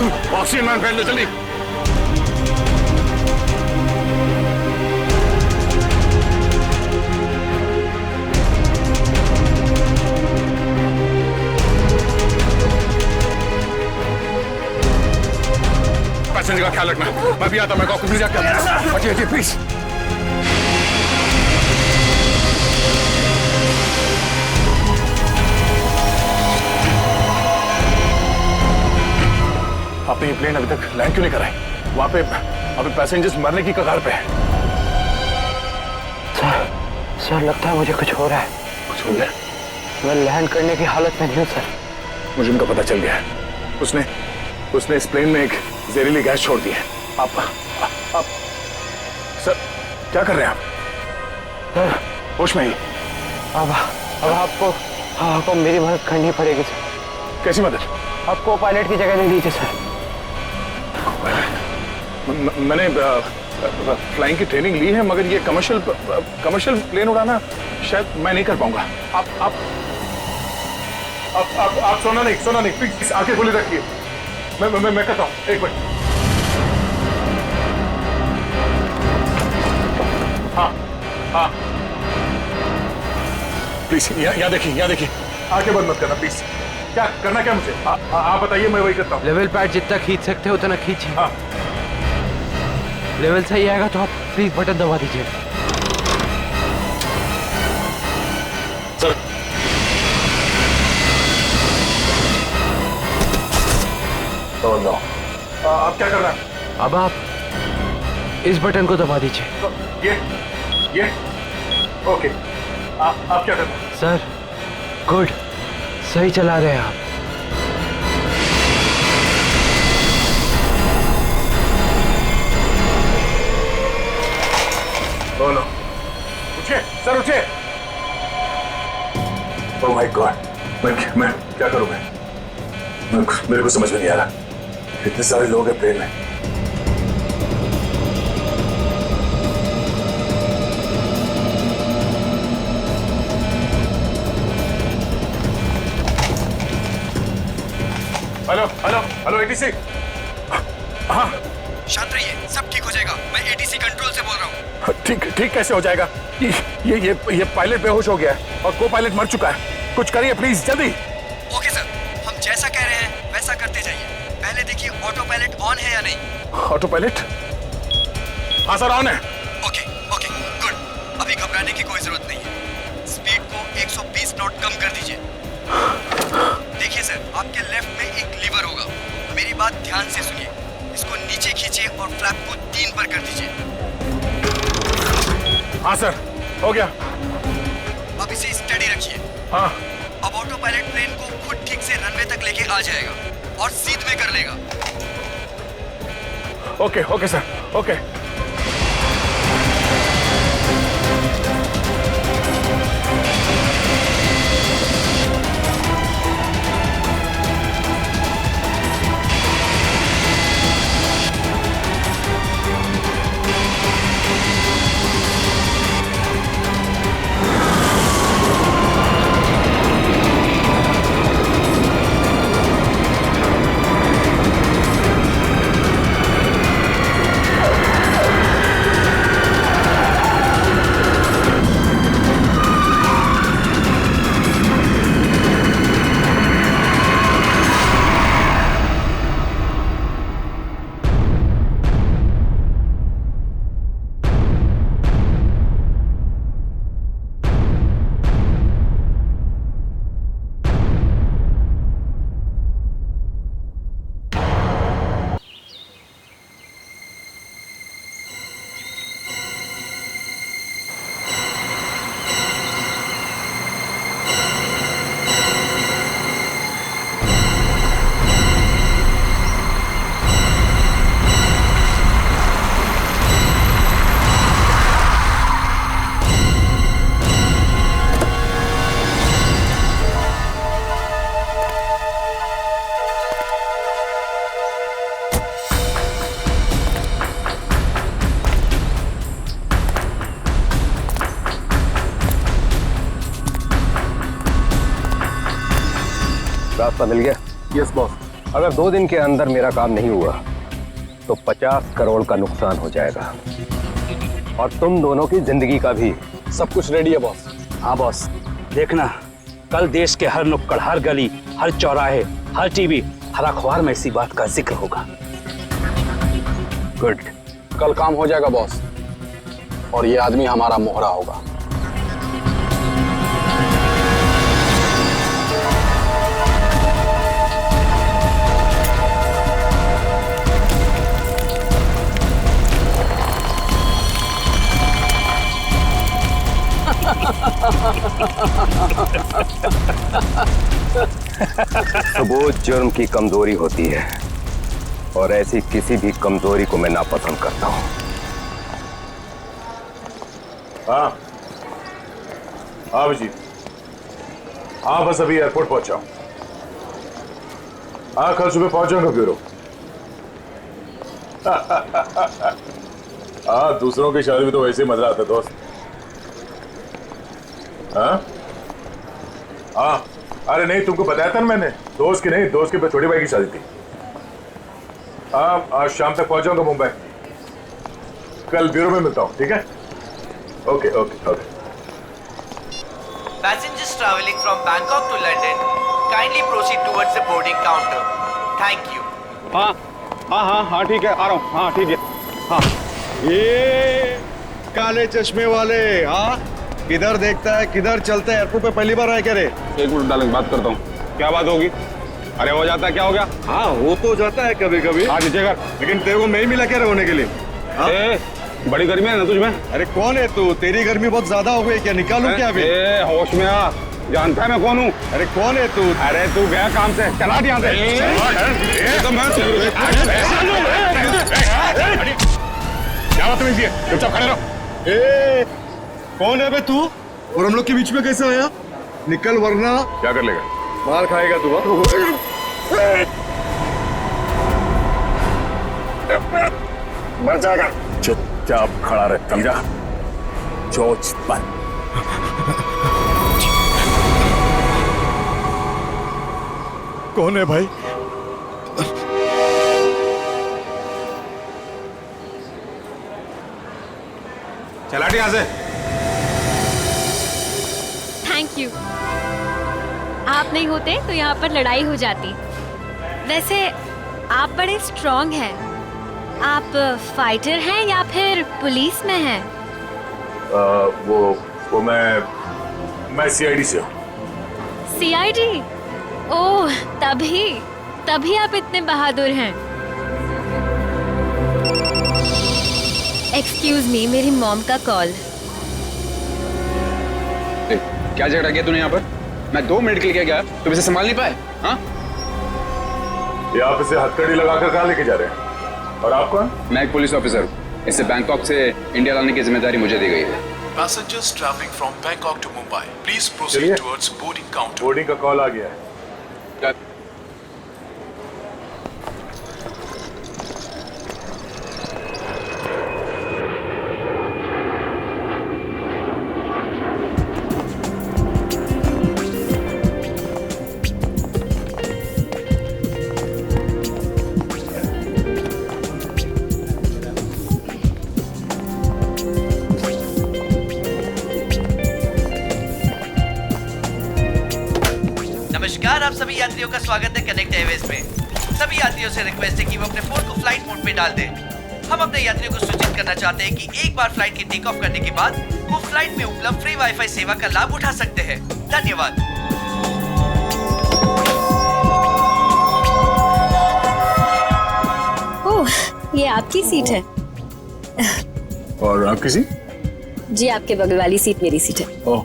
Oxygen man फैल लो जल्दी। Passenger का ख्याल रखना। मैं भी आता, मैं ऑक्सीजन जाकर। अजय प्लीज। आपने ये प्लेन अभी तक लैंड क्यों नहीं कराई? वहां पे अभी पैसेंजर्स मरने की कगार पे हैं। सर लगता है मुझे कुछ हो रहा है। कुछ हो गया? मैं लैंड करने की हालत में नहीं हूँ सर। मुझे उनका पता चल गया है। उसने इस प्लेन में एक जहरीली गैस छोड़ दी है। आप सर क्या कर रहे हैं आप? सर होश में ही? अब आपको मेरी मदद करनी पड़ेगी सर। कैसी मदद? आपको पायलट की जगह ले लीजिए सर। मैंने फ्लाइंग की ट्रेनिंग ली है, मगर ये कमर्शियल प्लेन उड़ाना शायद मैं नहीं कर पाऊंगा। आप सोना नहीं प्लीज आंखें खुली रखिए। मैं करता हूँ, एक मिनट। हाँ प्लीज यहाँ देखिए आंखें बंद मत करना प्लीज। क्या करना, क्या मुझे आप बताइए, मैं वही करता हूँ। लेवल पैड जितना खींच सकते हो उतना खींचिए। हाँ। लेवल सही आएगा तो आप प्लीज बटन दबा दीजिए। सर आप क्या कर रहे हैं? अब आप इस बटन को दबा दीजिए। ये ओके। आप क्या कर रहे हैं? सर गुड, सही चला रहे हैं आप। बोलो, उठिए सर, उठिए। ओह माय गॉड, मैं क्या करूं? मेरे को समझ में नहीं आ रहा। इतने सारे लोग हैं प्लेन में। Hello ATC. हाँ शांत रहिए, सब ठीक हो जाएगा। मैं एटीसी कंट्रोल से बोल रहा हूँ। ठीक कैसे हो जाएगा? ये पायलट बेहोश हो गया है और को पायलट मर चुका है। कुछ करिए प्लीज, जल्दी। ओके सर, हम जैसा कह रहे हैं वैसा करते जाइए। पहले देखिए ऑटो पायलट ऑन है या नहीं। Auto pilot? हाँ सर, ऑन है। Okay good. अभी घबराने की कोई जरूरत नहीं है। स्पीड को 120 नॉट कम कर दीजिए। देखिए सर, आपके लेफ्ट में एक लीवर होगा। मेरी बात ध्यान से सुनिए। इसको नीचे खींचिए और फ्लैप को 3 पर कर दीजिए। हाँ सर, हो गया। अब इसे स्टडी रखिए। हाँ। अब ऑटो पायलट प्लेन को खुद ठीक से रनवे तक लेके आ जाएगा और सीध में कर लेगा। Okay sir, okay. रास्ता मिल गया? Yes boss. अगर 2 दिन के अंदर मेरा काम नहीं हुआ तो 50 करोड़ का नुकसान हो जाएगा, और तुम दोनों की जिंदगी का भी। सब कुछ रेडी है बॉस। हाँ बॉस, देखना कल देश के हर नुक्कड़, हर गली, हर चौराहे, हर टीवी, हर अखबार में इसी बात का जिक्र होगा। गुड। कल काम हो जाएगा बॉस, और ये आदमी हमारा मोहरा होगा। सबूत जुर्म की कमजोरी होती है, और ऐसी किसी भी कमजोरी को मैं नापसंद करता हूं। हाँ हाँ अभिजीत, हाँ बस अभी एयरपोर्ट पहुंचा हूं। हाँ कल सुबह पहुंच जाऊंगा ब्यूरो। हाँ दूसरों की शादी में तो वैसे ही मजा आता है दोस्त। हाँ हाँ अरे नहीं, तुमको बताया था ना मैंने, दोस्त की नहीं, दोस्त के छोटे भाई की शादी थी। हाँ आज शाम तक पहुंच जाऊंगा मुंबई। कल ब्यूरो में मिलता हूँ, ठीक है? Okay okay okay. Passengers traveling from Bangkok to London, kindly proceed towards the boarding counter. Thank you. हाँ हाँ हाँ हाँ ठीक है, आ रहा हूँ। हाँ ठीक है। हाँ ये काले चश्मे वाले, हाँ किधर देखता है किधर चलता है? एयरपोर्ट पे पहली बार आया क्या रे? 1 मिनट डालेंगे, बात करता हूँ। क्या बात होगी? अरे हो जाता है, क्या हो गया? हाँ हो तो जाता है कभी कभी। हाँ नीचे कर। लेकिन तेरे को मैं ही मिला क्या रे होने के लिए? हाँ? बड़ी गर्मी है ना तुझमें? अरे कौन है तू? तेरी गर्मी बहुत ज्यादा हो गई क्या? निकालूं क्या अभी? होश में आ, जानता है मैं कौन हूँ? अरे कौन है तू? अरे तू गया काम से, चला यहाँ से। क्या बात है? चुपचाप खड़े रहो। कौन है बे तू? और हम लोग के बीच में कैसे आया? निकल वरना क्या कर लेगा? मार खाएगा तू। मर जाएगा। चुपचाप खड़ा रहे, समझा? चोच बंद। कौन है भाई? चला यहाँ से। Thank you. आप नहीं होते तो यहाँ पर लड़ाई हो जाती। वैसे आप बड़े स्ट्रॉन्ग हैं। आप फाइटर हैं या फिर पुलिस में हैं? वो मैं सीआईडी से हूँ। सीआईडी? ओह तभी आप इतने बहादुर हैं। एक्सक्यूज मी, मेरी मॉम का कॉल। क्या झगड़ा किया तूने यहाँ पर? मैं 2 मिनट के लिए गया, तुम इसे संभाल नहीं पाए? हाँ ये आप इसे हथकड़ी लगाकर कहाँ लेके जा रहे हैं? और आप कौन? मैं एक पुलिस ऑफिसर हूँ। इसे बैंकॉक से इंडिया लाने की जिम्मेदारी मुझे दी गई है। Passengers traveling from Bangkok to Mumbai, please proceed चलिए। towards boarding counter. बोर्डिंग का कॉल आ गया है। नमस्कार, आप सभी यात्रियों का स्वागत है कनेक्ट एयरवेज में। सभी यात्रियों से रिक्वेस्ट है कि वो अपने फोन को फ्लाइट मोड पे डाल दें। हम अपने यात्रियों को सूचित करना चाहते हैं कि एक बार फ्लाइट के टेक ऑफ करने के बाद वो फ्लाइट में उपलब्ध फ्री वाईफाई सेवा का लाभ उठा सकते हैं। धन्यवाद। ओह, ये आपकी सीट है। और आपकी सीट? जी, आपके बगल वाली सीट मेरी सीट है। ओह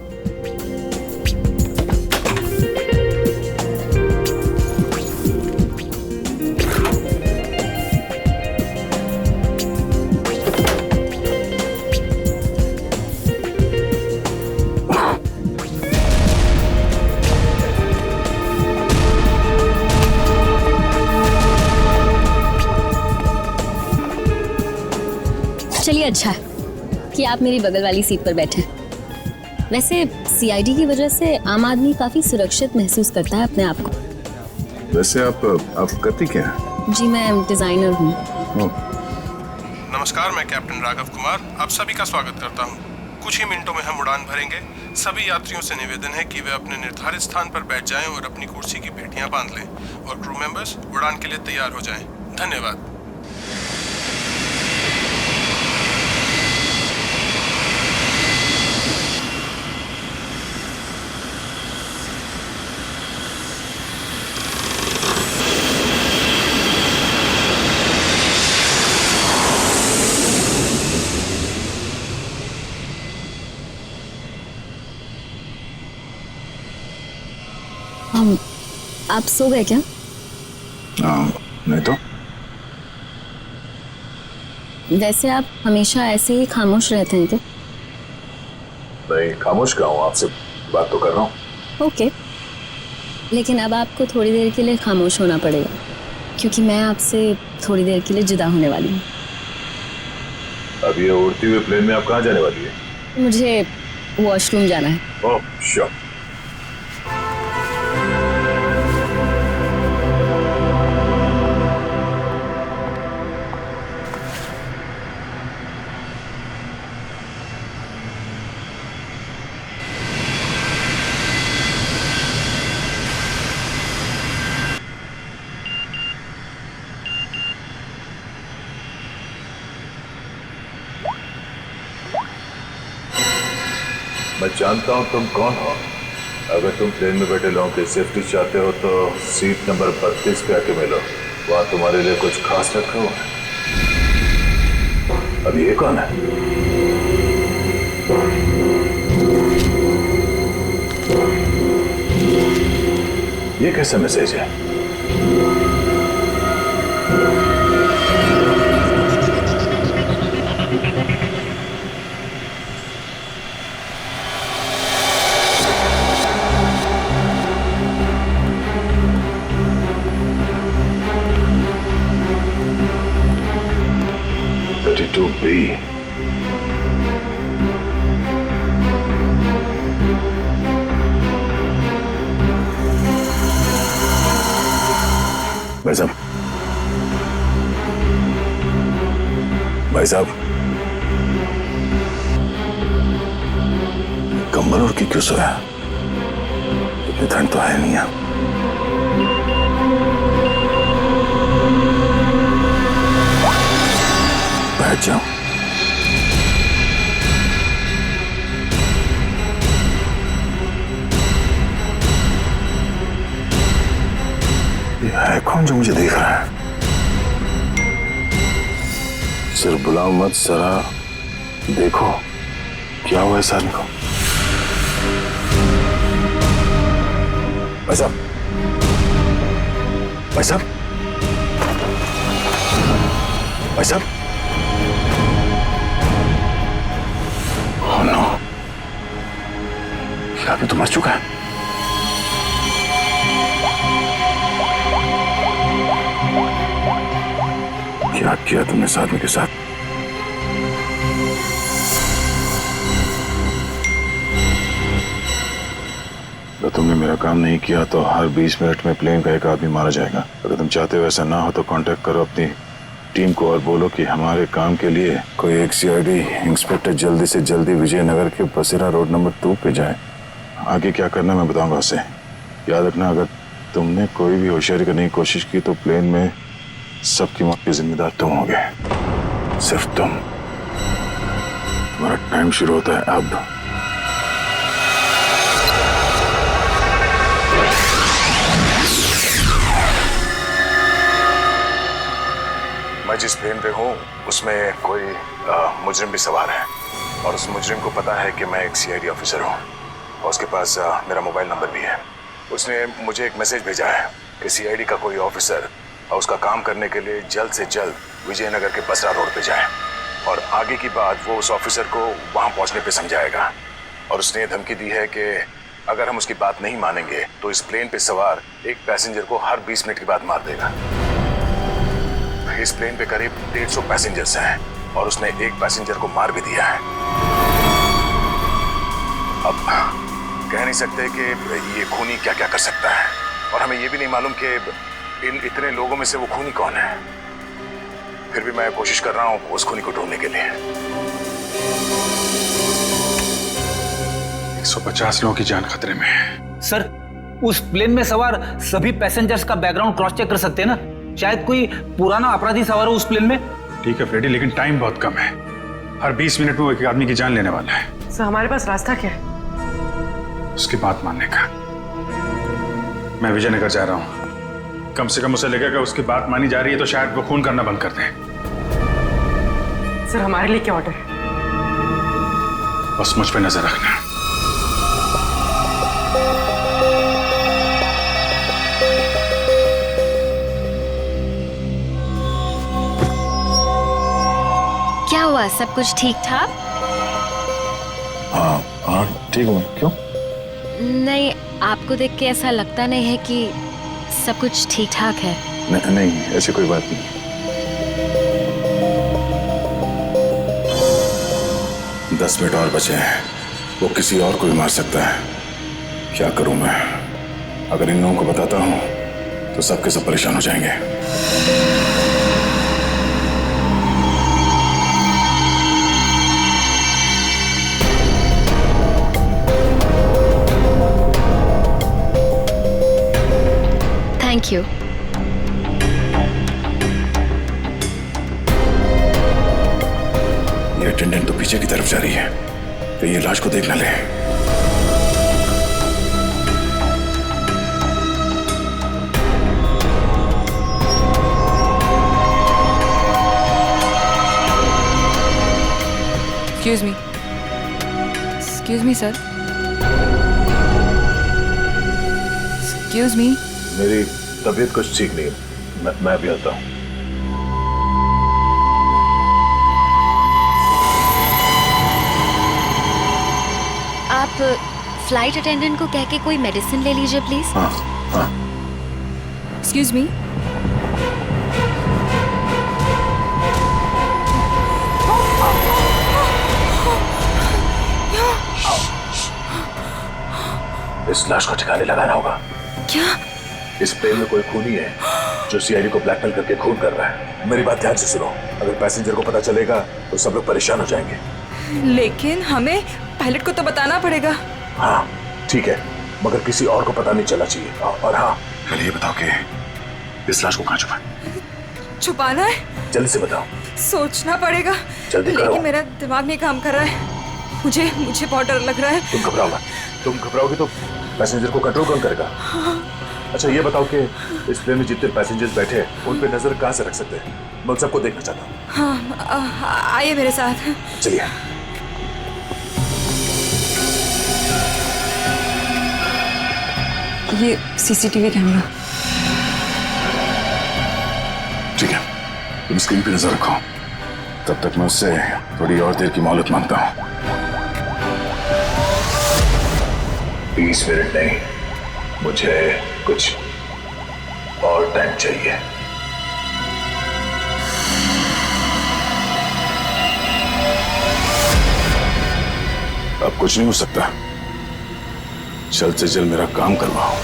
चलिए, अच्छा कि आप मेरी बगल वाली सीट पर बैठे। वैसे सीआईडी की वजह से आम आदमी काफी सुरक्षित महसूस करता है अपने आप को। वैसे आप करती क्या हैं? जी मैं डिजाइनर हूँ। नमस्कार, मैं कैप्टन राघव कुमार आप सभी का स्वागत करता हूं। कुछ ही मिनटों में हम उड़ान भरेंगे। सभी यात्रियों से निवेदन है कि वे अपने निर्धारित स्थान पर बैठ जाएं और अपनी कुर्सी की पेटियां बांध लें और क्रू मेंबर्स उड़ान के लिए तैयार हो जाएं। धन्यवाद। आप सो गए क्या? नहीं तो वैसे आप हमेशा ऐसे ही खामोश रहते हैं क्या? नहीं, खामोश क्यों हूँ, आपसे बात तो कर रहा हूँ। ओके, लेकिन अब आपको थोड़ी देर के लिए खामोश होना पड़ेगा क्योंकि मैं आपसे थोड़ी देर के लिए जुदा होने वाली हूँ। अब ये उड़ती हुई प्लेन में आप कहाँ जाने वाली है? मुझे वॉशरूम जाना है। Oh sure. मैं जानता हूं तुम कौन हो। अगर तुम प्लेन में बैठे लोगों की सेफ्टी चाहते हो तो सीट नंबर 32 पे आके मिलो, वहां तुम्हारे लिए कुछ खास रखा हुआ है। अब ये कौन है? ये कैसा मैसेज है? भाई साहब, भाई साहब, कंबल ओढ़ के क्यों सोया? इतनी ठंड तो है नहीं है। बैठ जाओ। ये है कौन जो मुझे देख रहा है? सिर्फ बुलाओ मत, जरा देखो क्या हुआ इस आदमी को। भाई साहब, भाई साहब, भाई साहब, ओह नो, ये आदमी तो मर चुका है। क्या किया तुमने इस आदमी के साथ? अगर तुमने मेरा काम नहीं किया तो हर 20 मिनट में प्लेन का एक आदमी मारा जाएगा। अगर तुम चाहते हो ऐसा ना हो तो कांटेक्ट करो अपनी टीम को और बोलो कि हमारे काम के लिए कोई एक सीआईडी इंस्पेक्टर जल्दी से जल्दी विजयनगर के बसेरा रोड नंबर 2 पे जाए। आगे क्या करना मैं बताऊंगा उसे। याद रखना, अगर तुमने कोई भी होशियारी करने की कोशिश की तो प्लेन में सबकी मौत के जिम्मेदार तुम होगे, सिर्फ तुम। तुम्हारा टाइम शुरू होता है अब। मैं जिस प्लेन पे हूँ उसमें कोई मुजरिम भी सवार है और उस मुजरिम को पता है कि मैं एक सीआईडी ऑफिसर हूँ और उसके पास मेरा मोबाइल नंबर भी है। उसने मुझे एक मैसेज भेजा है कि सीआईडी का कोई ऑफिसर और उसका काम करने के लिए जल्द से जल्द विजयनगर के बसरा रोड पे जाए और आगे की बात वो उस ऑफिसर को वहां पहुंचने पे समझाएगा। और उसने ये धमकी दी है कि अगर हम उसकी बात नहीं मानेंगे तो इस प्लेन पे सवार एक पैसेंजर को हर 20 मिनट के बाद मार देगा। इस प्लेन पे करीब 150 पैसेंजर्स हैं और उसने एक पैसेंजर को मार भी दिया है। अब कह नहीं सकते कि ये खूनी क्या क्या कर सकता है, और हमें ये भी नहीं मालूम कि इन इतने लोगों में से वो खूनी कौन है। फिर भी मैं कोशिश कर रहा हूं उस खूनी को ढूंढने के लिए। 150 लोगों की जान खतरे में है। सर, उस प्लेन में सवार सभी पैसेंजर्स का बैकग्राउंड क्रॉस चेक कर सकते हैं ना? शायद कोई पुराना अपराधी सवार हो उस प्लेन में। ठीक है फ्रेडी, लेकिन टाइम बहुत कम है। हर 20 मिनट में वो एक आदमी की जान लेने वाला है। सर हमारे पास रास्ता क्या है? उसकी बात मानने का। मैं विजयनगर जा रहा हूं। कम से कम उसे लगेगा उसकी बात मानी जा रही है तो शायद वो खून करना बंद कर दें। सर हमारे लिए क्या ऑर्डर है? बस मुझ पे नजर रखना। क्या हुआ, सब कुछ ठीक ठाक? हाँ ठीक हूँ। क्यों? नहीं, आपको देख के ऐसा लगता नहीं है कि सब कुछ ठीक ठाक है। नहीं, ऐसी कोई बात नहीं। दस मिनट और बचे हैं। वो किसी और को भी मार सकता है। क्या करूं मैं? अगर इन लोगों को बताता हूं तो सबके सब परेशान हो जाएंगे। Thank you. ये अटेंडेंट तो पीछे की तरफ जा रही है, तो ये लाश को देख ना ले। Excuse me, sir. Excuse me. मेरी तबीयत कुछ ठीक नहीं है। मैं अभी आता हूँ। आप फ्लाइट अटेंडेंट को कह के कोई मेडिसिन ले लीजिए प्लीज। हाँ। Excuse me. इस लाश को ठिकाने लगाना होगा। क्या? इस प्लेन में कोई खूनी है जो सीआईडी को ब्लैकमेल करके खून कर रहा है। मेरी बात ध्यान से सुनो। अगर पैसेंजर को पता चलेगा तो सब लोग परेशान हो जाएंगे। लेकिन हमें पायलट को तो बताना पड़ेगा। हाँ ठीक है, मगर किसी और को पता नहीं चलना चाहिए। और हाँ, पहले ये बताओ कि इस लाश को कहाँ छुपाना है? जल्दी से बताओ। सोचना पड़ेगा। जल्दी करो। लेकिन मेरा दिमाग नहीं काम कर रहा है। मुझे बहुत डर लग रहा है। तुम घबराओ मत। तुम घबराओगे तो पैसेंजर को कंट्रोल कौन करेगा? अच्छा ये बताओ कि इस प्लेन में जितने पैसेंजर्स बैठे हैं उन पे नजर कहाँ से रख सकते हैं? मैं उन सबको देखना चाहता हूँ। हाँ, आइए मेरे साथ। चलिए। ये सीसीटीवी कैमरा। ठीक है, तुम स्क्रीन पे नजर रखो। तब तक मैं उससे थोड़ी और देर की मोहलत मांगता हूँ। 20 मिनट नहीं, मुझे कुछ और टाइम चाहिए। अब कुछ नहीं हो सकता। जल्द से जल्द मेरा काम करवाओ।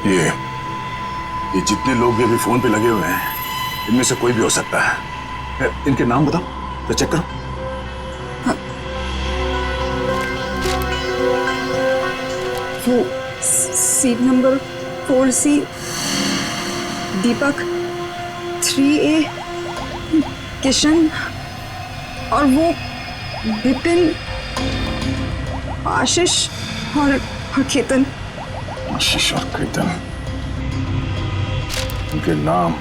ये जितने लोग भी अभी फोन पे लगे हुए हैं, इनमें से कोई भी हो सकता है। इनके नाम बताओ तो चेक करो। वो सीट नंबर 4C, दीपक 3A, किशन और वो विपिन, आशीष और केतन। आशीष और केतन, उनके नाम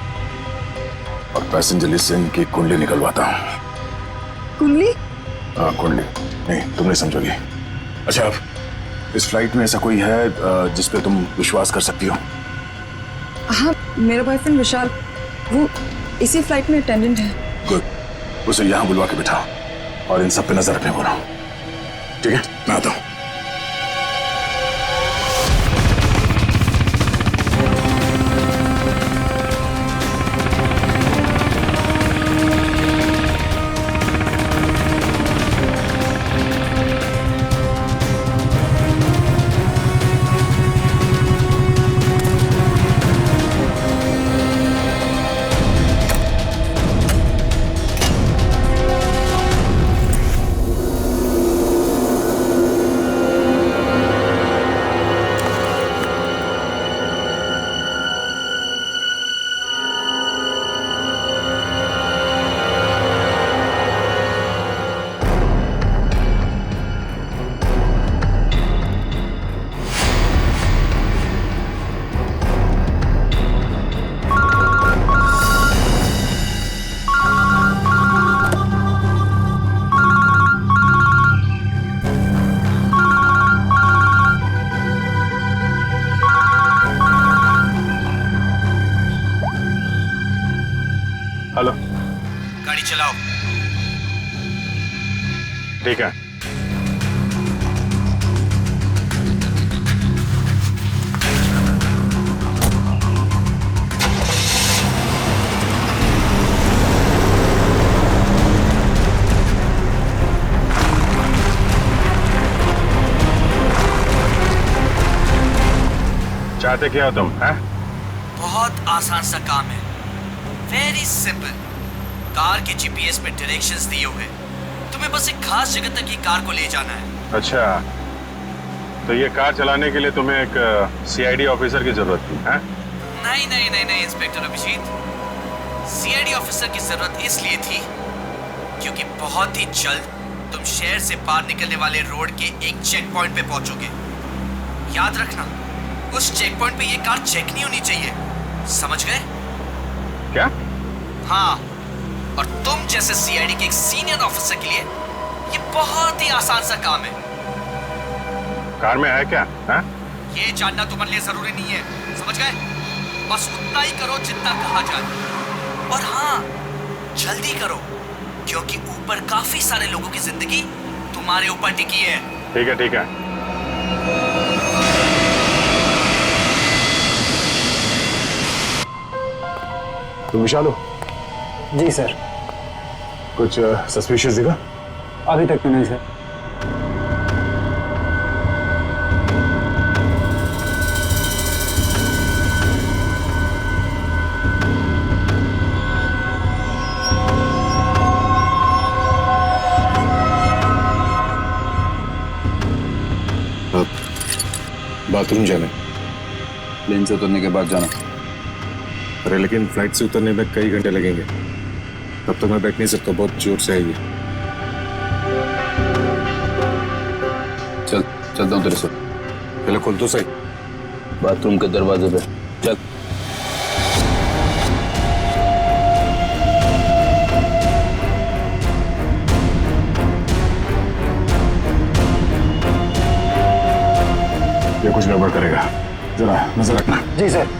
और पैसेंजर लिस्ट से इनकी कुंडली निकलवाता हूँ। कुंडली? हाँ कुंडली। नहीं तुम नहीं समझोगी। अच्छा अब इस फ्लाइट में ऐसा कोई है जिस पे तुम विश्वास कर सकती हो? हाँ, मेरा बॉयफ्रेंड विशाल, वो इसी फ्लाइट में अटेंडेंट है। गुड, उसे यहाँ बुलवा के बिठाओ और इन सब पे नजर रखने बोलो। ठीक है, मैं आता हूँ। ठीक है। चाहते क्या हो तुम, हैं? बहुत आसान सा काम है, वेरी सिंपल। कार के जीपीएस में डायरेक्शंस दिए हुए, तुम्हें बस एक खास जगह तक ये कार को ले जाना है। अच्छा, तो ये कार चलाने के लिए तुम्हें एक सीआईडी ऑफिसर की जरूरत थी, हैं? नहीं नहीं नहीं नहीं इंस्पेक्टर अभिजीत, सीआईडी ऑफिसर की जरूरत इसलिए थी क्योंकि बहुत ही जल्द तुम शहर से बाहर निकलने वाले रोड के एक चेक पॉइंट पे पहुंचोगे। याद रखना, उस चेक पॉइंट पे ये कार चेक नहीं होनी चाहिए, समझ गए? क्या? हाँ, और तुम जैसे सीआईडी के एक सीनियर ऑफिसर के लिए ये बहुत ही आसान सा काम है। कार में है क्या, हैं? ये जानना तुम्हारे लिए जरूरी नहीं है, समझ गए? बस उतना ही करो जितना कहा जाए, और हाँ, जल्दी करो क्योंकि ऊपर काफी सारे लोगों की जिंदगी तुम्हारे ऊपर टिकी है। ठीक है, ठीक है। तुम विशाल हो? जी सर। कुछ सस्पिशियस दिखा? अभी तक तो नहीं सर। बाथरूम जाना? प्लेन से उतरने के बाद जाना। अरे लेकिन फ्लाइट से उतरने में कई घंटे लगेंगे, तब तक मैं बैठ नहीं सकता, बहुत जोर से आएगी। चलता हूँ तेरे से। पहले खोल तो सही। बाथरूम के दरवाजे पे चल। ये कुछ गड़बड़ करेगा, जरा नजर रखना। जी सर।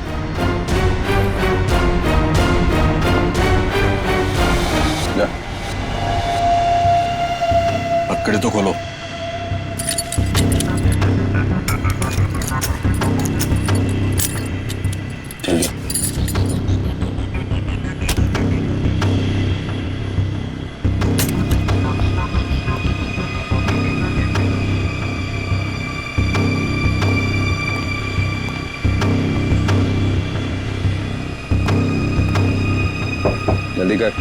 पकड़े तो खोलो। जल्दी कर।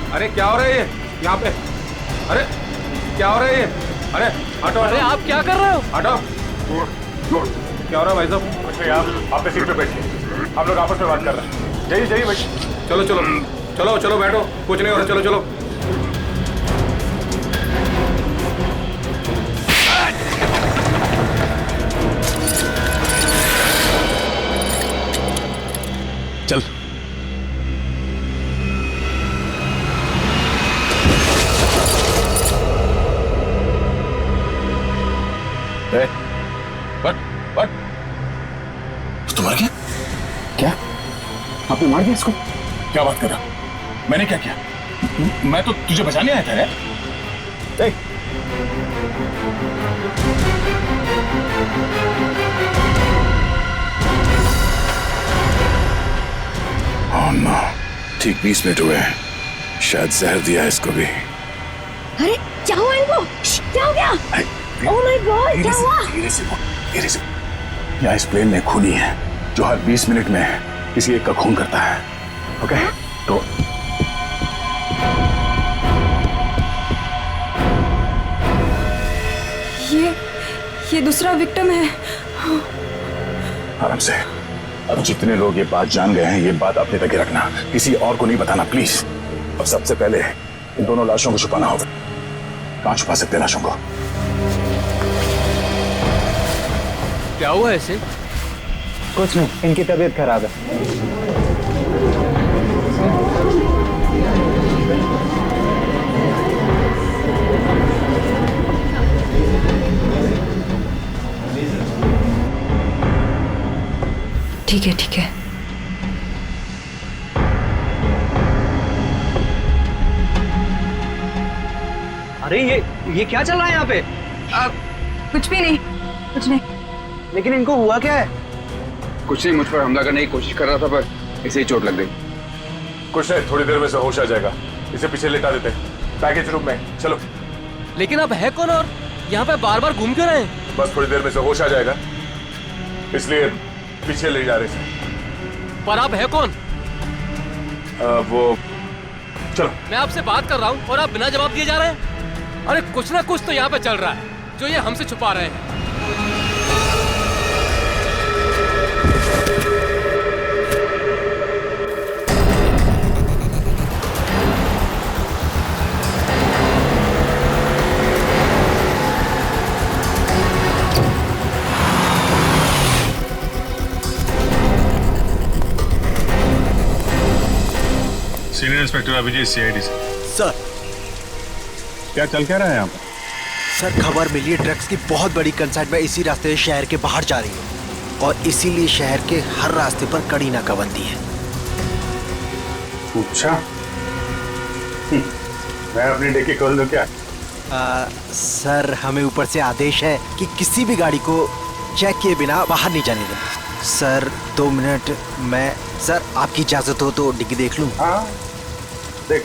अरे क्या हो रहा है ये यहाँ पे? अरे क्या हो रहा है ये? अरे हटो। अरे आप क्या कर रहे हो? हटो। क्या हो रहा है भाई साहब? आप सीट पे बैठिए, हम लोग आपस में बात कर रहे हैं। जाइए जाइए भाई। चलो चलो चलो चलो बैठो, कुछ नहीं हो रहा, चलो चलो। चल। बट तुम्हारा क्या? क्या आपने मार दिया इसको? क्या बात कर रहा? मैंने क्या किया? मैं तो तुझे बचाने आया था रे। ठीक 20 मिनट हुए हैं, शायद जहर दिया है इसको भी। अरे क्या हुआ इनको? क्या हो गया? ओह माय गॉड, क्या हुआ? धीरे से। यहाँ इस प्लेन में खूनी है जो हर 20 मिनट में किसी एक का खून करता है। ओके तो ये दूसरा विक्टिम है। आराम से। अब जितने लोग ये बात जान गए हैं, ये बात अपने तक ही रखना, किसी और को नहीं बताना प्लीज। अब सबसे पहले इन दोनों लाशों को छुपाना होगा। कहाँ छुपा सकते हैं लाशों को? क्या हुआ ऐसे? कुछ नहीं, इनकी तबीयत खराब है। ठीक है ठीक है। अरे ये क्या चल रहा है यहाँ पे? कुछ भी नहीं, कुछ नहीं। लेकिन इनको हुआ क्या है? कुछ नहीं, मुझ पर हमला करने की कोशिश कर रहा था पर इसे ही चोट लग गई। कुछ नहीं, थोड़ी देर में से होश आ जाएगा। इसे पीछे लेटा देते हैं, पैकेज रूम में। चलो। लेकिन अब है कौन और यहाँ पे बार बार घूम क्यों रहे हैं? बस थोड़ी देर में से होश आ जाएगा, इसलिए पीछे ले जा रहे थे। पर आप है कौन? वो चलो। मैं आपसे बात कर रहा हूँ और आप बिना जवाब दिए जा रहे हैं। अरे कुछ ना कुछ तो यहाँ पे चल रहा है जो ये हमसे छुपा रहे हैं। सीनियर इंस्पेक्टर अभिजीत, सीआईडी से। सर, क्या चल क्या रहा है यहाँ पर? सर खबर मिली है ड्रग्स की बहुत बड़ी कंसाइनमेंट इसी रास्ते से शहर के बाहर जा रही है और इसीलिए शहर के हर रास्ते पर कड़ी नाकाबंदी है। अच्छा, मैं अपनी डिक्की खोल दूं क्या? सर हमें ऊपर से आदेश है कि किसी भी गाड़ी को चेक किए बिना बाहर नहीं जाने दें। सर 2 मिनट, मैं सर आपकी इजाजत हो तो डिग्गी देख लूं? हाँ, देख।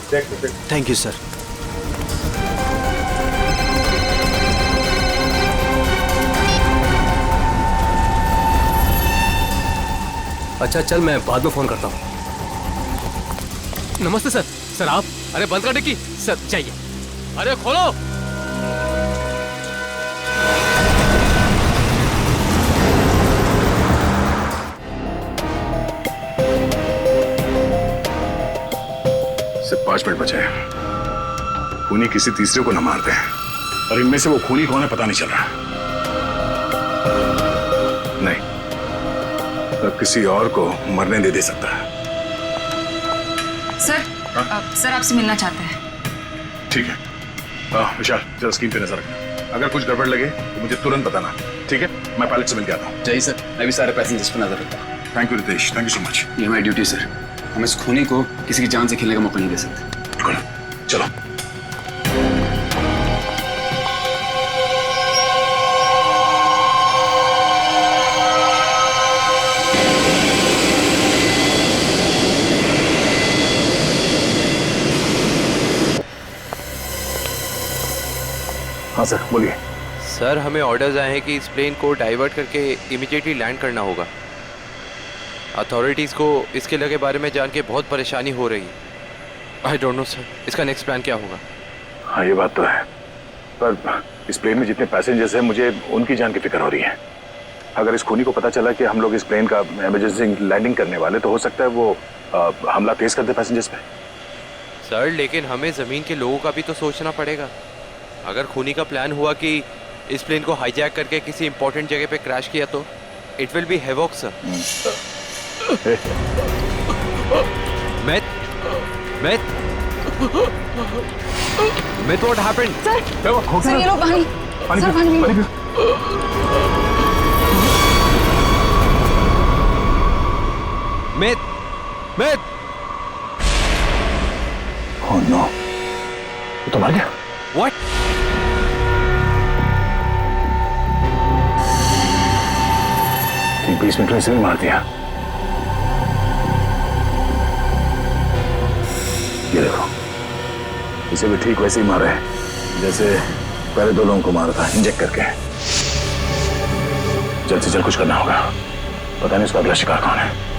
Thank you sir. अच्छा चल, मैं बाद में फोन करता हूँ। नमस्ते सर। सर आप? अरे बंद कर डिक्की। सर चाहिए। अरे खोलो। सिर्फ 5 मिनट बचे हैं। खूनी किसी तीसरे को न मारते हैं और इनमें से वो खूनी कौन है पता नहीं चल रहा। नहीं, तो किसी और को मरने दे सकता है। सर, सर आपसे मिलना चाहते हैं। ठीक है। विशाल, जरा स्क्रीन पे नजर रखना। अगर कुछ गड़बड़ लगे तो मुझे तुरंत बताना, ठीक है? मैं पायलट से मिल के आता हूँ। जय सर, मैं भी सारे पैसेंजर्स पर नजर रखता हूँ। Thank you Ritesh, thank you so much. ये हमारी ड्यूटी सर, हम इस खूनी को किसी की जान से खेलने का मौका नहीं दे सकते। चलो। हाँ सर, बोलिए। सर हमें ऑर्डर्स आए हैं कि इस प्लेन को डाइवर्ट करके इमीडिएटली लैंड करना होगा। अथॉरिटीज़ को इसके लगे बारे में जान के बहुत परेशानी हो रही है। आई डोंट नो सर, इसका नेक्स्ट प्लान क्या होगा? हाँ ये बात तो है, पर इस प्लेन में जितने पैसेंजर्स हैं मुझे उनकी जान की फिक्र हो रही है। अगर इस खूनी को पता चला कि हम लोग इस प्लेन का इमरजेंसी लैंडिंग करने वाले तो हो सकता है वो हमला तेज कर दे पैसेंजर्स पे। सर लेकिन हमें ज़मीन के लोगों का भी तो सोचना पड़ेगा। अगर खूनी का प्लान हुआ कि इस प्लेन को हाईजैक करके किसी इंपॉर्टेंट जगह पे क्रैश किया तो it will be havoc sir. Myth, what happened? Sir ये लो पानी। सर पानी पियो। Myth. Oh no, वो तो मर गया। What? ठीक 20 मिनट में इसे भी मार दिया। ये देखो, इसे भी ठीक वैसे ही मारा है जैसे पहले 2 लोगों को मारा था, इंजेक्ट करके। जल्द से जल्द कुछ करना होगा, पता नहीं उसका अगला शिकार कौन है।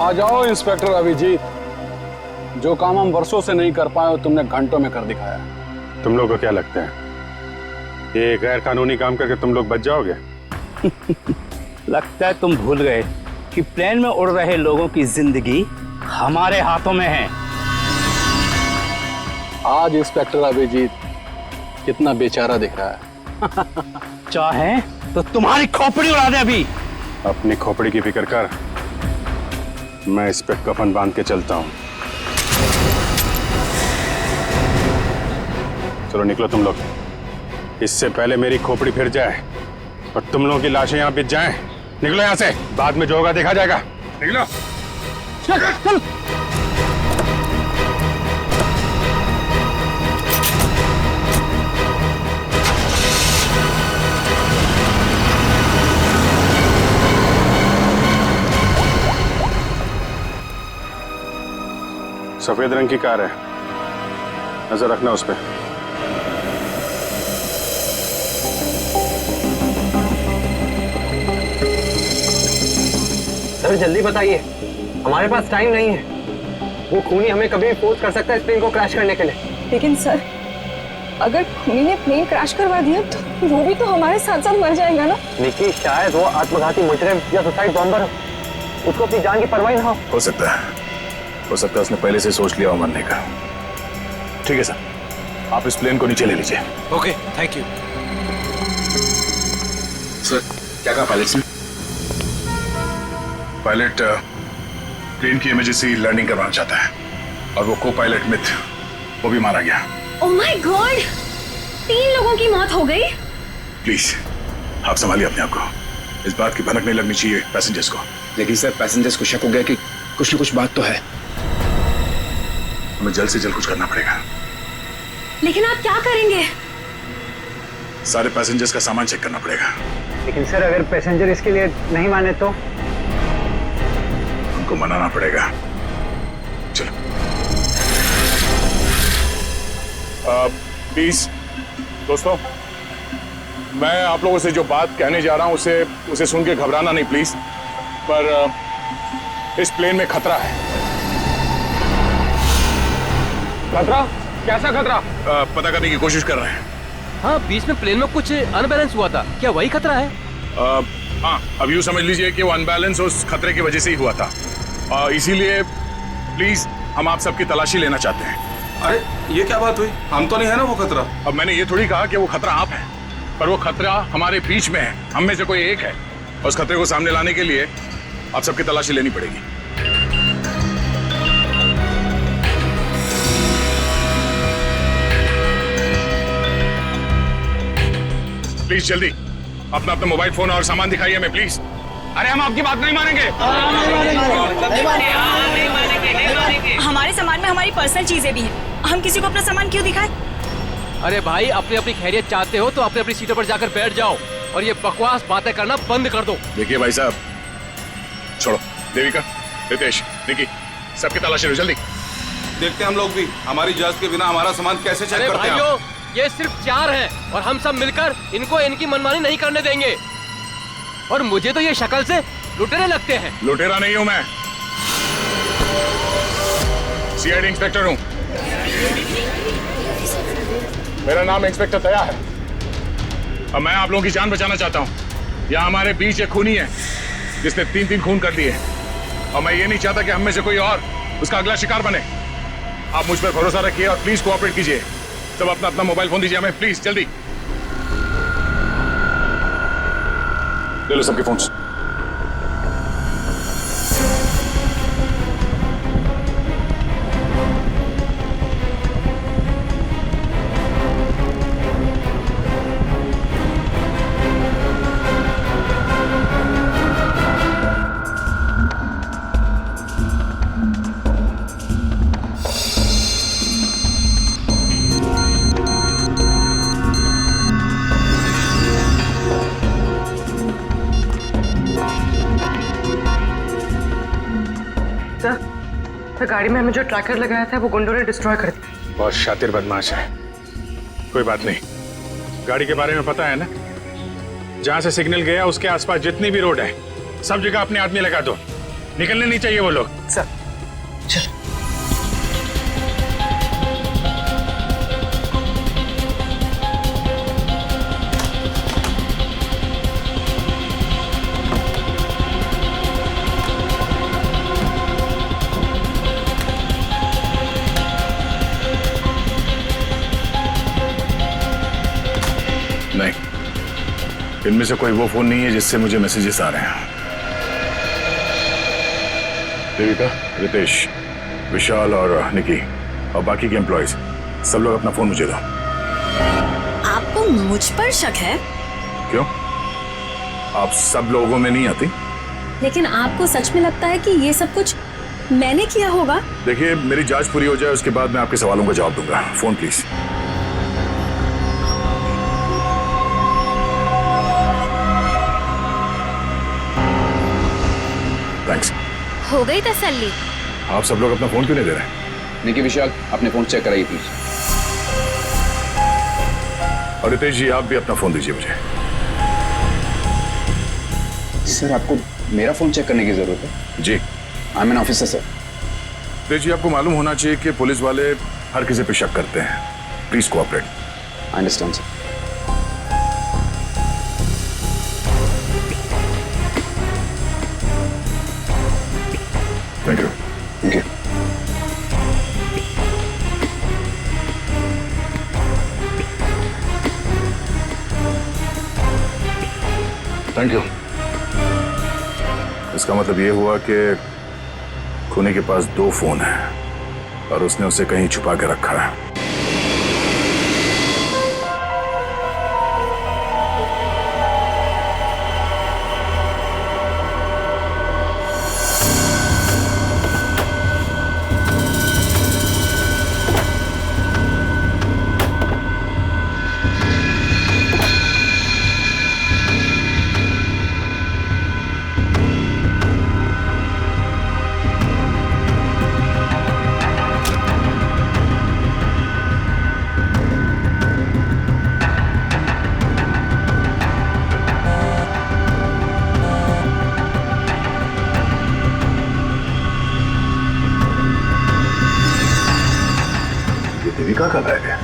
आ जाओ इंस्पेक्टर अभिजीत। जो काम हम वर्षों से नहीं कर पाए तुमने घंटों में कर दिखाया। तुम लोग को क्या लगता है ये गैर कानूनी काम करके तुम लोग बच जाओगे? लगता है तुम भूल गए कि प्लेन में उड़ रहे लोगों की जिंदगी हमारे हाथों में है। आज इंस्पेक्टर अभिजीत कितना बेचारा दिख रहा है। चाहे तो तुम्हारी खोपड़ी उड़ा दे अभी। अपनी खोपड़ी की फिक्र कर, मैं इस पे कफन बांध के चलता हूँ। चलो निकलो तुम लोग, इससे पहले मेरी खोपड़ी फिर जाए और तुम लोगों की लाशें यहाँ बिछ जाएं। निकलो यहाँ से, बाद में जो होगा देखा जाएगा। निकलो चल चल। सफेद रंग की कार है, नजर रखना उस पर। सर जल्दी बताइए, हमारे पास टाइम नहीं है। वो खूनी हमें कभी भी फोर्स कर सकता है इस प्लेन को क्रैश करने के लिए। लेकिन सर, अगर खूनी ने प्लेन क्रैश करवा दिया तो वो भी तो हमारे साथ साथ मर जाएगा ना। निकी, शायद वो आत्मघाती मुजरिम या सुसाइड बॉम्बर हो, उसको अपनी जान की परवाह ना हो सकता है उसने पहले से सोच लिया हो मरने का। ठीक है सर, आप इस प्लेन को नीचे ले लीजिए। Okay, thank you sir. क्या कहा पायलट से? पायलट प्लेन की इमरजेंसी लैंडिंग करवाना चाहता है और वो को पायलट मिथ वो भी मारा गया। ओह माय गॉड, 3 लोगों की मौत हो गई। प्लीज आप संभालिए अपने आप को, इस बात की भनक नहीं लगनी चाहिए पैसेंजर्स को। लेकिन सर पैसेंजर्स को शक हो गया कि कुछ न कुछ बात तो है। हमें जल्द से जल्द कुछ करना पड़ेगा। लेकिन आप क्या करेंगे? सारे पैसेंजर्स का सामान चेक करना पड़ेगा। लेकिन सर अगर पैसेंजर इसके लिए नहीं माने तो? उनको मनाना पड़ेगा। चलो प्लीज दोस्तों, मैं आप लोगों से जो बात कहने जा रहा हूं उसे सुन के घबराना नहीं प्लीज। पर इस प्लेन में खतरा है। खतरा? कैसा खतरा? पता करने की कोशिश कर रहे हैं। हाँ, बीच में प्लेन में कुछ अनबैलेंस हुआ था, क्या वही खतरा है? हाँ, अब यूँ समझ लीजिए कि वो अनबैलेंस उस खतरे की वजह से ही हुआ था। इसीलिए प्लीज हम आप सबकी तलाशी लेना चाहते हैं। अरे ये क्या बात हुई? हम तो नहीं है ना वो खतरा। अब मैंने ये थोड़ी कहा कि वो खतरा आप है, पर वो खतरा हमारे बीच में है, हम में से कोई एक है। और उस खतरे को सामने लाने के लिए आप सबकी तलाशी लेनी पड़ेगी। प्लीज जल्दी अपना अपना मोबाइल फोन और सामान दिखाइए हमें प्लीज। अरे हम आपकी बात नहीं मानेंगे। हमारे सामान में हमारी पर्सनल चीजें भी हैं, हम किसी को अपना सामान क्यों दिखाएं? अरे भाई, अपनी अपनी खैरियत चाहते हो तो अपनी अपनी सीटों पर जाकर बैठ जाओ और ये बकवास बातें करना बंद कर दो। देखिए भाई साहब, छोड़ो। देविका, रितेश, निकी, सबकी तलाशी लो जल्दी। देखते हैं हम लोग भी, हमारी इजाजत के बिना हमारा सामान कैसे चेक करते हैं? भाइयों, ये सिर्फ 4 हैं और हम सब मिलकर इनको इनकी मनमानी नहीं करने देंगे। और मुझे तो ये शक्ल से लुटेरे लगते हैं। लुटेरा नहीं हूं मैं, सीआईडी इंस्पेक्टर हूं। मेरा नाम इंस्पेक्टर दया है और मैं आप लोगों की जान बचाना चाहता हूं। यहाँ हमारे बीच एक खूनी है जिसने 3 खून कर दिए और मैं ये नहीं चाहता कि हम में से कोई और उसका अगला शिकार बने। आप मुझ पर भरोसा रखिए और प्लीज कोऑपरेट कीजिए। सब अपना अपना मोबाइल फोन दीजिए हमें प्लीज, जल्दी ले लो सबके फोन्स। सर गाड़ी में हमें जो ट्रैकर लगाया था वो गुंडों ने डिस्ट्रॉय कर दिया। बहुत शातिर बदमाश है। कोई बात नहीं, गाड़ी के बारे में पता है ना? जहां से सिग्नल गया उसके आसपास जितनी भी रोड है सब जगह अपने आदमी लगा दो निकलने नहीं चाहिए वो लोग। सर चलो। नहीं, इनमें से कोई वो फोन नहीं है जिससे मुझे मैसेजेस आ रहे हैं। देविका, रितेश, विशाल और निकी और बाकी के एम्प्लॉयज सब लोग अपना फोन मुझे दो। आपको मुझ पर शक है? क्यों? आप सब लोगों में नहीं आती? लेकिन आपको सच में लगता है कि ये सब कुछ मैंने किया होगा? देखिए, मेरी जांच पूरी हो जाए उसके बाद मैं आपके सवालों का जवाब दूंगा। Phone please. थैंक्स। हो गई तसल्ली? आप सब लोग अपना फोन क्यों नहीं दे रहे? निकी, विशाल, अपने फोन चेक कराइए प्लीज। और रितेश जी, आप भी अपना फोन दीजिए मुझे। सर, आपको मेरा फोन चेक करने की जरूरत है? जी। I am an officer sir. Ritesh ji, आपको मालूम होना चाहिए कि पुलिस वाले हर किसी पे शक करते हैं। Please cooperate. I understand sir. Thank you. Thank you. Thank you. इसका मतलब ये हुआ कि खूनी के पास 2 फोन हैं और उसने उसे कहीं छुपा के रखा है। देविका का बैग है।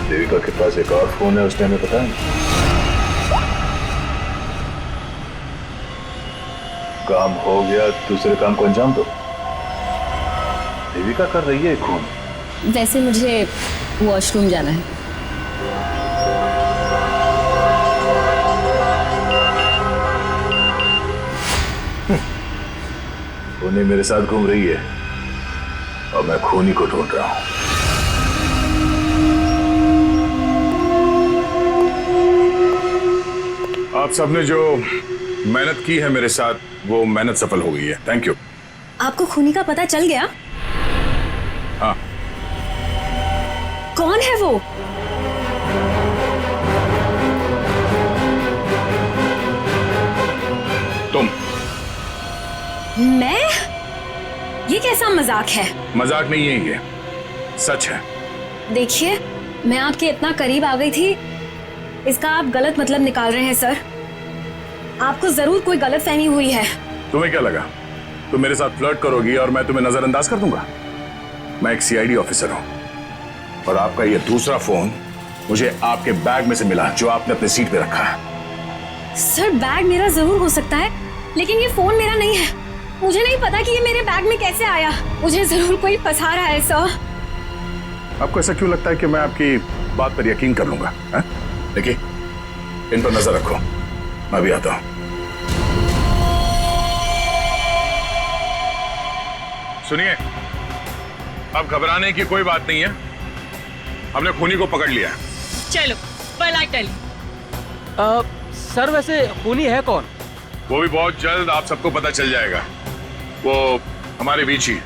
देविका के पास एक और फोन है, उसने हमें बताया। काम हो गया, दूसरे काम को अंजाम दो। देविका कर रही है खून। वैसे मुझे वॉशरूम जाना है। खूनी मेरे साथ घूम रही है और मैं खूनी को ढूंढ रहा हूं। आप सबने जो मेहनत की है मेरे साथ, वो मेहनत सफल हो गई है। Thank you. आपको खूनी का पता चल गया? हाँ। कौन है वो? तुम। मैं? ये कैसा मजाक है? मजाक नहीं है, ये सच है। देखिए, मैं आपके इतना करीब आ गई थी, इसका आप गलत मतलब निकाल रहे हैं सर। आपको जरूर कोई गलतफहमी हुई है। तुम्हें क्या लगा तुम मेरे साथ फ्लर्ट करोगी और मैं तुम्हें नजरअंदाज कर दूंगा? मैं एक सीआईडी ऑफिसर हूं और आपका ये दूसरा फोन मुझे आपके बैग में से मिला, जो आपने अपने सीट पे रखा है। सर, बैग मेरा जरूर हो सकता है, लेकिन ये फोन मेरा नहीं है। मुझे नहीं पता कि ये मेरे बैग में कैसे आया। मुझे जरूर कोई फंसा रहा है सर। आपको ऐसा क्यों लगता है कि मैं आपकी बात पर यकीन कर लूंगा? देखिए, इन पर नजर रखो, मैं भी आता हूं। सुनिए, अब घबराने की कोई बात नहीं है, हमने खूनी को पकड़ लिया। चलो, well I tell you। Sir, वैसे खूनी है कौन? वो भी बहुत जल्द आप सबको पता चल जाएगा। वो हमारे बीच ही।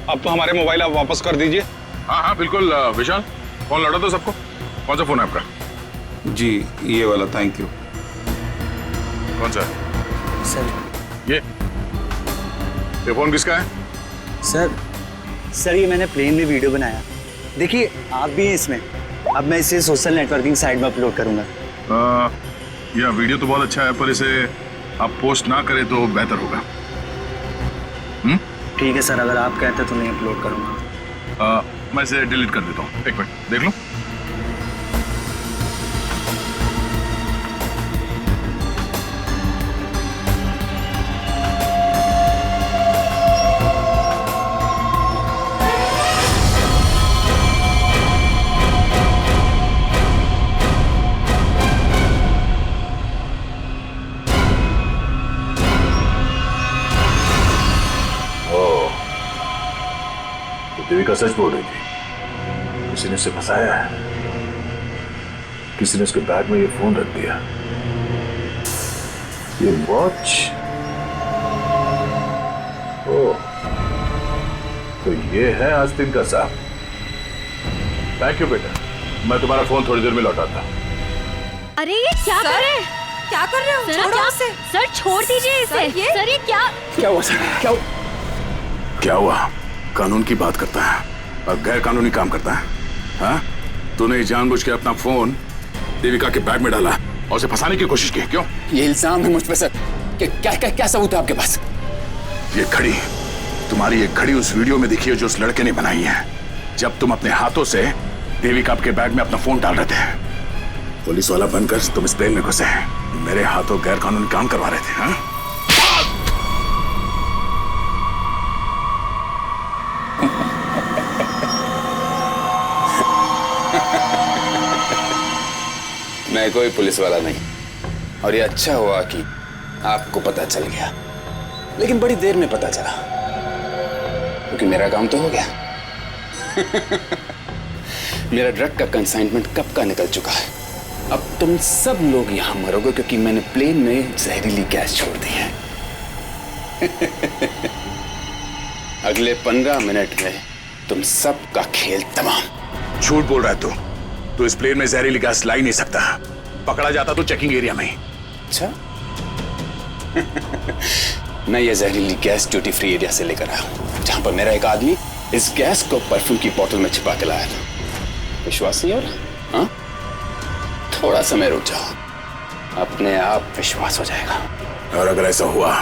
अब तो हमारे मोबाइल आप वापस कर दीजिए। हाँ हाँ बिल्कुल। विशाल, फोन लौटा दो सबको। कौन सा फोन है आपका? जी, ये वाला। Thank you. कौन सा? सर, ये ये फोन किसका है? सर ये मैंने प्लेन में वीडियो बनाया। देखिए आप भी हैं इसमें। अब मैं इसे सोशल नेटवर्किंग साइट में अपलोड करूंगा। यह वीडियो तो बहुत अच्छा है, पर इसे आप पोस्ट ना करें तो बेहतर होगा। ठीक है सर, अगर आप कहते तो मैं अपलोड करूंगा। मैं इसे डिलीट कर देता हूँ। एक मिनट देख लो। देविका सच बोल रही थी। किसी ने उसे फंसाया है। किसी ने उसके बैग में ये फोन रख दिया। ये वॉच। ओह, तो ये है आस्तीन का साहब। थैंक यू बेटा, मैं तुम्हारा फोन थोड़ी देर में लौटाता। अरे ये क्या कर रहे हैं? क्या कर रहे हो? छोड़ो उसे। सर छोड़ दीजिए इसे। सर ये क्या हुआ सर? क्या हुआ? कानून की बात करता है और गैर कानूनी काम करता है। हाँ? तूने जानबूझ के अपना फोन देविका के बैग में डाला और उसे फंसाने की कोशिश की। क्यों? ये इल्जाम है मुझ पे सर। क्या सबूत है आपके पास? ये घड़ी, तुम्हारी एक घड़ी उस वीडियो में दिखी है जो उस लड़के ने बनाई है, जब तुम अपने हाथों से देविका के बैग में अपना फोन डाल रहे थे। पुलिस वाला बनकर तुम इस प्लेन में घुसे, मेरे हाथों गैर कानूनी काम करवा रहे थे। हाँ? मैं कोई पुलिस वाला नहीं, और ये अच्छा हुआ कि आपको पता चल गया, लेकिन बड़ी देर में पता चला, क्योंकि मेरा काम तो हो गया। मेरा ड्रग का कंसाइनमेंट कब का निकल चुका है। अब तुम सब लोग यहां मरोगे क्योंकि मैंने प्लेन में जहरीली गैस छोड़ दी है। अगले 15 मिनट में तुम सब का खेल तमाम। झूठ बोल रहा है तू। तो इस प्लेन में जहरीली गैस ला ही नहीं सकता। पकड़ा जाता तो चेकिंग एरिया में ही। अच्छा। मैं ये जहरीली गैस ड्यूटी फ्री एरिया से लेकर आया हूं, जहां पर मेरा एक आदमी इस गैस को परफ्यूम की बोतल में छिपा के लाया था। विश्वास नहीं हो रहा? हाँ? थोड़ा समय रुक जाओ, अपने आप विश्वास हो जाएगा। और अगर ऐसा हुआ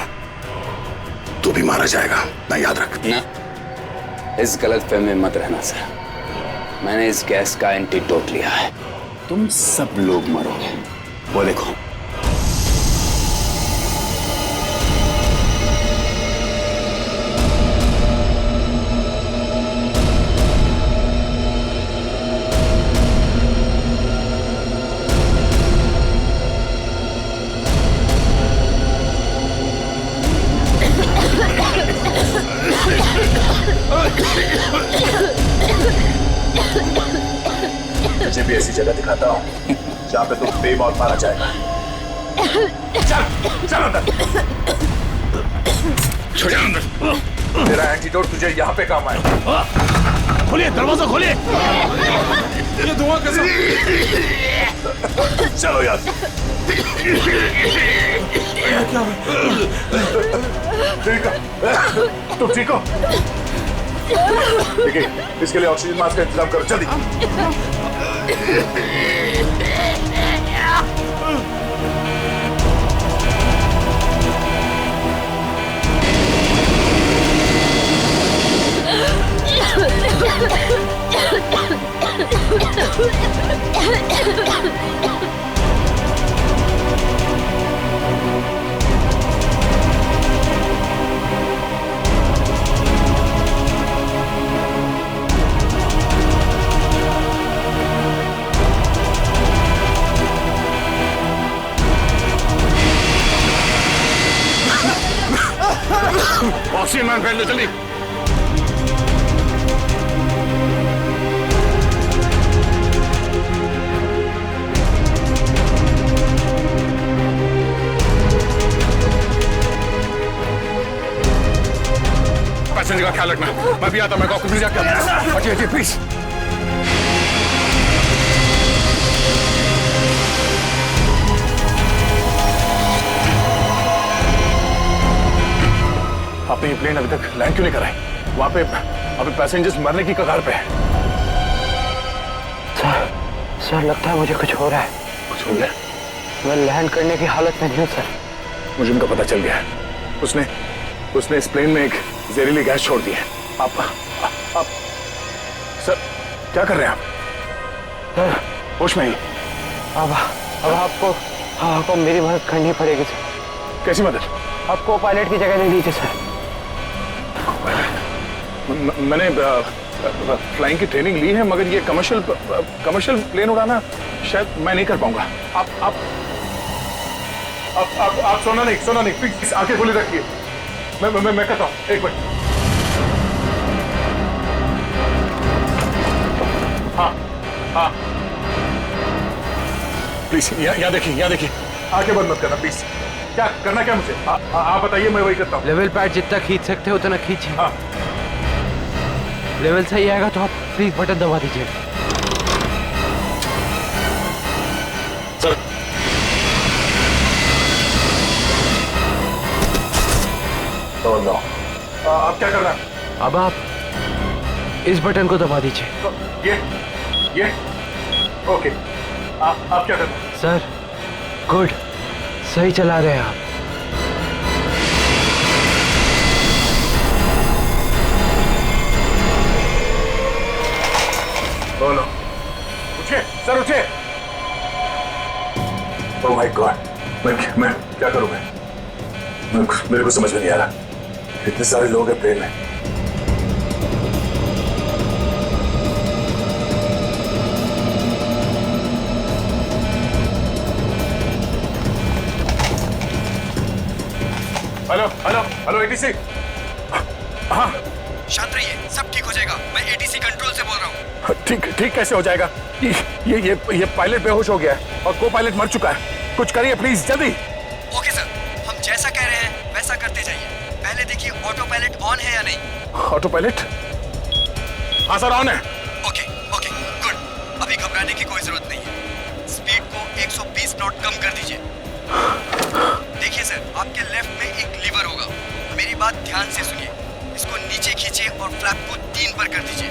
तो भी मारा जाएगा ना, याद रख। ना, इस गलतफहमी में मत रहना सर। मैंने इस गैस का एंटीडोट लिया है। तुम सब लोग मरोगे। वो देखो। मुझे भी ऐसी जगह दिखाता हूँ जहाँ पे तुम बेमौत मारा जाएगा। चल चल अंदर। चल अंदर। तेरा एंटीडोट तुझे यहाँ पे काम आएगा। खोलिए दरवाजा, खोलिए। ये धुआं कैसा? चलो यार। ठीक है, तुम ठीक हो? देखिए, इसके लिए ऑक्सीजन मास्क का इंतजाम करो जल्दी। ऑक्सीजन मैन फैल जल्दी। पैसेंजर का ख्याल रखना। मैं भी आता हूं, मैं कॉकपिट जाके आता हूं। हटिए प्लीज। अपनी प्लेन अभी तक लैंड क्यों नहीं कराई? वहां पे अभी पैसेंजर्स मरने की कगार पे है। सर लगता है मुझे कुछ हो रहा है। कुछ हो गया? मैं लैंड करने की हालत में नहीं हूँ सर। मुझे उनका पता चल गया है। उसने इस प्लेन में एक जहरीली गैस छोड़ दी है। आप सर क्या कर रहे हैं आप? सर होश में ही? अब आपको मेरी मदद करनी पड़ेगी सर। कैसी मदद? आपको पायलट की जगह दे दीजिए सर। मैंने फ्लाइंग की ट्रेनिंग ली है, मगर ये कमर्शियल प्लेन उड़ाना शायद मैं नहीं कर पाऊंगा। आप सोना नहीं प्लीज आंखें खुली रखिए। मैं करता हूँ, एक मिनट। हाँ प्लीज यहाँ देखिए आंखें बंद मत करना प्लीज। क्या करना क्या मुझे? आप बताइए, मैं वही करता हूँ। लेवल पैड जितना खींच सकते हो उतना खींचिए। हाँ। लेवल सही आएगा तो आप प्लीज बटन दबा दीजिए। सर आप क्या कर रहे हैं? अब आप इस बटन को दबा दीजिए। ये ओके। आप क्या कर रहे हैं? सर गुड, सही चला रहे हैं आप। बोलो, उठिए सर, उठिए। ओह माय गॉड, मैं क्या करूं? मेरे को समझ में नहीं आ रहा। इतने सारे लोग हैं प्लेन में। Hello ATC. हाँ शांत रहिए, सब ठीक हो जाएगा। मैं एटीसी कंट्रोल से बोल रहा हूँ। ठीक कैसे हो जाएगा? ये पायलट बेहोश हो गया है और को पायलट मर चुका है। कुछ करिए प्लीज, जल्दी। ओके सर, हम जैसा कह रहे हैं वैसा करते जाइए। पहले देखिए ऑटो पायलट ऑन है या नहीं। Auto pilot? हाँ सर, ऑन है। Okay good. अभी घबराने की कोई जरूरत नहीं है। स्पीड को 120 नॉट कम कर दीजिए। देखिए सर, आपके लेफ्ट में एक लीवर होगा। मेरी बात ध्यान से सुनिए। इसको नीचे खींचिए और फ्लैप को 3 पर कर दीजिए।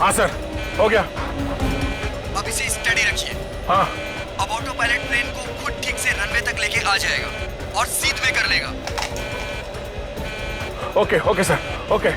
हाँ सर, हो गया। अब इसे स्टडी रखिए। हाँ। अब ऑटो पायलट प्लेन को खुद ठीक से रनवे तक लेके आ जाएगा और सीध में कर लेगा। Okay sir, okay.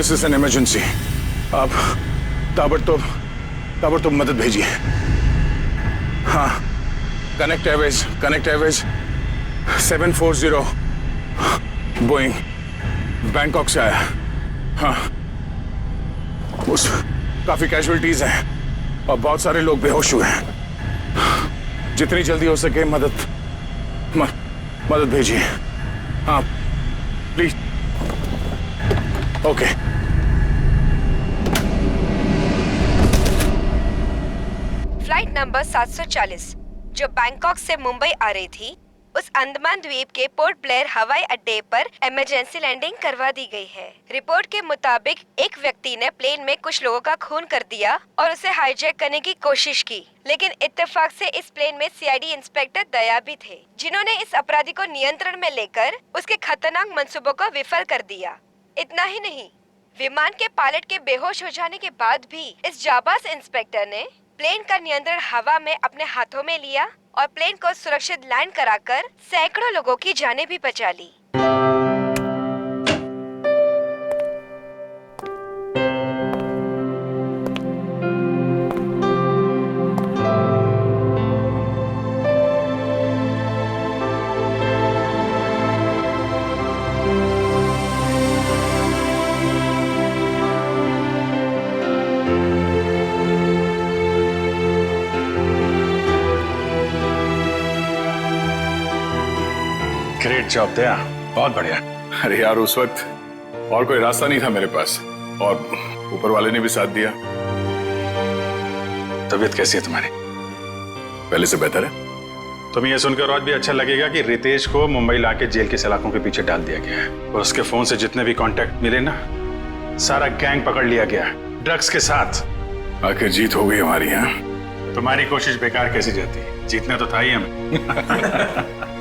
This is an emergency. आप ताबड़तोड़ मदद भेजिए। हाँ, कनेक्ट एयरवेज 740 बोइंग बैंकॉक से आया। हाँ, उस काफी कैजुअलिटीज हैं और बहुत सारे लोग बेहोश हुए हैं। जितनी जल्दी हो सके मदद भेजिए। हाँ प्लीज। ओके। फ्लाइट नंबर 740 जो बैंकॉक से मुंबई आ रही थी, उस अंडमान द्वीप के पोर्ट ब्लेयर हवाई अड्डे पर इमरजेंसी लैंडिंग करवा दी गई है। रिपोर्ट के मुताबिक एक व्यक्ति ने प्लेन में कुछ लोगों का खून कर दिया और उसे हाईजैक करने की कोशिश की, लेकिन इत्तेफाक से इस प्लेन में सीआईडी इंस्पेक्टर दया भी थे, जिन्होंने इस अपराधी को नियंत्रण में लेकर उसके खतरनाक मंसूबों को विफल कर दिया। इतना ही नहीं, विमान के पायलट के बेहोश हो जाने के बाद भी इस जाबाज इंस्पेक्टर ने प्लेन का नियंत्रण हवा में अपने हाथों में लिया और प्लेन को सुरक्षित लैंड कराकर सैकड़ों लोगों की जानें भी बचा ली। ग्रेट जॉब दया, बहुत बढ़िया। अरे यार, उस वक्त और कोई रास्ता नहीं था मेरे पास और ऊपर वाले ने भी साथ दिया। तबीयत कैसी है तुम्हारी? पहले से बेहतर है? तुम्हें यह सुनकर और भी अच्छा लगेगा कि रितेश को मुंबई लाके जेल के सलाखों के पीछे डाल दिया गया है और उसके फोन से जितने भी कांटेक्ट मिले ना, सारा गैंग पकड़ लिया गया ड्रग्स के साथ। आखिर जीत हो गई हमारी। यहाँ तुम्हारी कोशिश बेकार कैसी जाती? जीतना तो था ही हमें।